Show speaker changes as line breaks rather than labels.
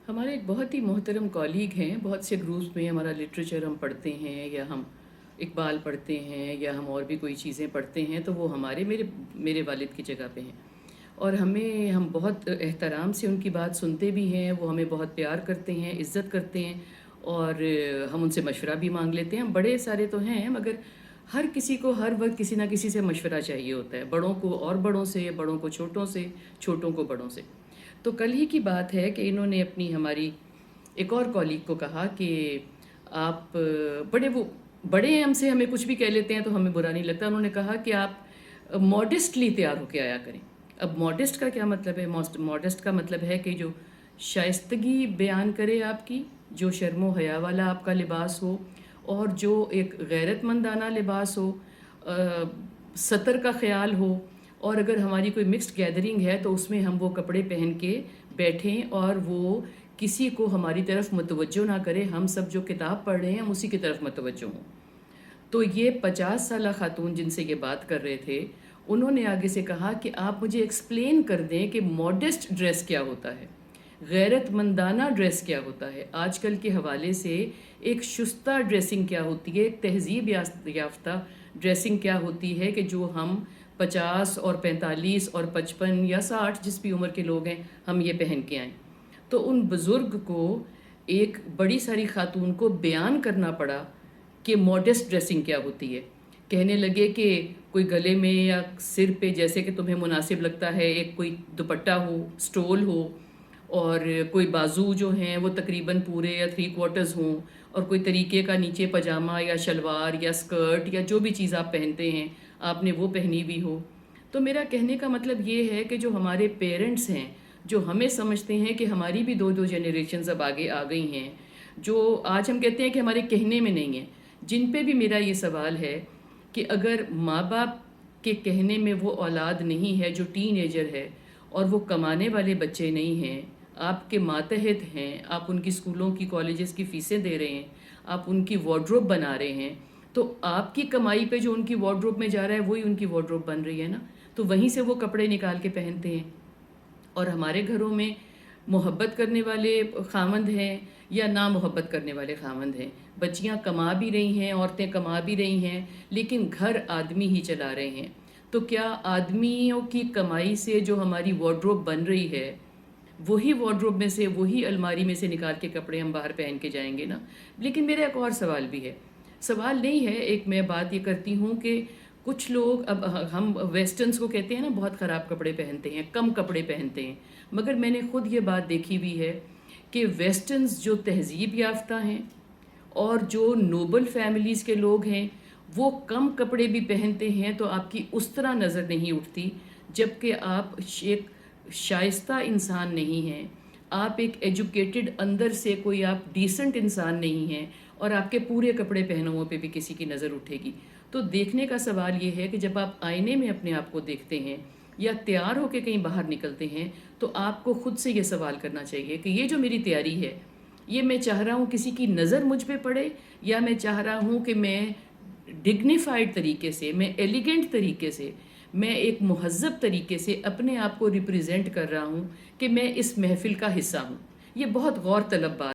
ہمارے ایک بہت ہی محترم کالیگ ہیں، بہت سے گروپس میں ہمارا لٹریچر ہم پڑھتے ہیں، یا ہم اقبال پڑھتے ہیں، یا ہم اور بھی کوئی چیزیں پڑھتے ہیں، تو وہ میرے والد کی جگہ پہ ہیں، اور ہم بہت احترام سے ان کی بات سنتے بھی ہیں، وہ ہمیں بہت پیار کرتے ہیں، عزت کرتے ہیں، اور ہم ان سے مشورہ بھی مانگ لیتے ہیں۔ ہم بڑے سارے تو ہیں، مگر ہر کسی کو ہر وقت کسی نہ کسی سے مشورہ چاہیے ہوتا ہے، بڑوں کو اور بڑوں سے، بڑوں کو چھوٹوں سے، چھوٹوں کو بڑوں سے۔ تو کل ہی کی بات ہے کہ انہوں نے ہماری ایک اور کالیگ کو کہا کہ آپ بڑے ہیں ہم سے، ہمیں کچھ بھی کہہ لیتے ہیں تو ہمیں برا نہیں لگتا۔ انہوں نے کہا کہ آپ ماڈسٹلی تیار ہو کے آیا کریں۔ اب ماڈسٹ کا کیا مطلب ہے؟ ماڈسٹ کا مطلب ہے کہ جو شائستگی بیان کرے آپ کی، جو شرم و حیا والا آپ کا لباس ہو، اور جو ایک غیرت مندانہ لباس ہو، سطر کا خیال ہو، اور اگر ہماری کوئی مکسڈ گیدرنگ ہے تو اس میں ہم وہ کپڑے پہن کے بیٹھیں، اور وہ کسی کو ہماری طرف متوجہ نہ کرے، ہم سب جو کتاب پڑھ رہے ہیں ہم اسی کی طرف متوجہ ہوں۔ تو یہ 50 سالہ خاتون جن سے یہ بات کر رہے تھے، انہوں نے آگے سے کہا کہ آپ مجھے ایکسپلین کر دیں کہ ماڈسٹ ڈریس کیا ہوتا ہے، غیرت مندانہ ڈریس کیا ہوتا ہے، آج کل کے حوالے سے ایک شستہ ڈریسنگ کیا ہوتی ہے، ایک تہذیب یافتہ ڈریسنگ کیا ہوتی ہے، کہ جو ہم 50 اور 45 اور 55 یا 60 جس بھی عمر کے لوگ ہیں ہم یہ پہن کے آئیں۔ تو ان بزرگ کو، ایک بڑی ساری خاتون کو بیان کرنا پڑا کہ ماڈسٹ ڈریسنگ کیا ہوتی ہے۔ کہنے لگے کہ کوئی گلے میں یا سر پہ جیسے کہ تمہیں مناسب لگتا ہے ایک کوئی دوپٹہ ہو، سٹول ہو، اور کوئی بازو جو ہیں وہ تقریباً پورے یا 3/4 ہوں، اور کوئی طریقے کا نیچے پاجامہ یا شلوار یا سکرٹ یا جو بھی چیز آپ پہنتے ہیں آپ نے وہ پہنی بھی ہو۔ تو میرا کہنے کا مطلب یہ ہے کہ جو ہمارے پیرنٹس ہیں، جو ہمیں سمجھتے ہیں کہ ہماری بھی دو جنریشنز اب آگے آ گئی ہیں، جو آج ہم کہتے ہیں کہ ہمارے کہنے میں نہیں ہیں، جن پہ بھی میرا یہ سوال ہے کہ اگر ماں باپ کے کہنے میں وہ اولاد نہیں ہے جو ٹین ایجر ہے، اور وہ کمانے والے بچے نہیں ہیں، آپ کے ماتحت ہیں، آپ ان کی اسکولوں کی کالجز کی فیسیں دے رہے ہیں، آپ ان کی وارڈروب بنا رہے ہیں، تو آپ کی کمائی پہ جو ان کی وارڈروب میں جا رہا ہے وہی ان کی وارڈروب بن رہی ہے نا، تو وہیں سے وہ کپڑے نکال کے پہنتے ہیں۔ اور ہمارے گھروں میں محبت کرنے والے خامند ہیں یا نا محبت کرنے والے خامند ہیں، بچیاں کما بھی رہی ہیں، عورتیں کما بھی رہی ہیں، لیکن گھر آدمی ہی چلا رہے ہیں۔ تو کیا آدمیوں کی کمائی سے جو ہماری وارڈروب بن رہی ہے، وہی وارڈروب میں سے، وہی الماری میں سے نکال کے کپڑے ہم باہر پہن کے جائیں گے نا؟ لیکن میرا ایک اور سوال بھی ہے، سوال نہیں ہے، ایک میں بات یہ کرتی ہوں کہ کچھ لوگ، اب ہم ویسٹرنز کو کہتے ہیں نا بہت خراب کپڑے پہنتے ہیں، کم کپڑے پہنتے ہیں، مگر میں نے خود یہ بات دیکھی بھی ہے کہ ویسٹرنز جو تہذیب یافتہ ہیں اور جو نوبل فیملیز کے لوگ ہیں، وہ کم کپڑے بھی پہنتے ہیں تو آپ کی اس طرح نظر نہیں اٹھتی، جبکہ آپ ایک شائستہ انسان نہیں ہیں، آپ ایک ایجوکیٹڈ اندر سے کوئی آپ ڈیسنٹ انسان نہیں ہیں، اور آپ کے پورے کپڑے پہنوں پہ بھی کسی کی نظر اٹھے گی۔ تو دیکھنے کا سوال یہ ہے کہ جب آپ آئینے میں اپنے آپ کو دیکھتے ہیں یا تیار ہو کے کہیں باہر نکلتے ہیں، تو آپ کو خود سے یہ سوال کرنا چاہیے کہ یہ جو میری تیاری ہے، یہ میں چاہ رہا ہوں کسی کی نظر مجھ پہ پڑے، یا میں چاہ رہا ہوں کہ میں ڈگنیفائڈ طریقے سے، میں ایلیگنٹ طریقے سے، میں ایک مہذب طریقے سے اپنے آپ کو ریپریزنٹ کر رہا ہوں کہ میں اس محفل کا حصہ ہوں۔ یہ بہت غور طلب بات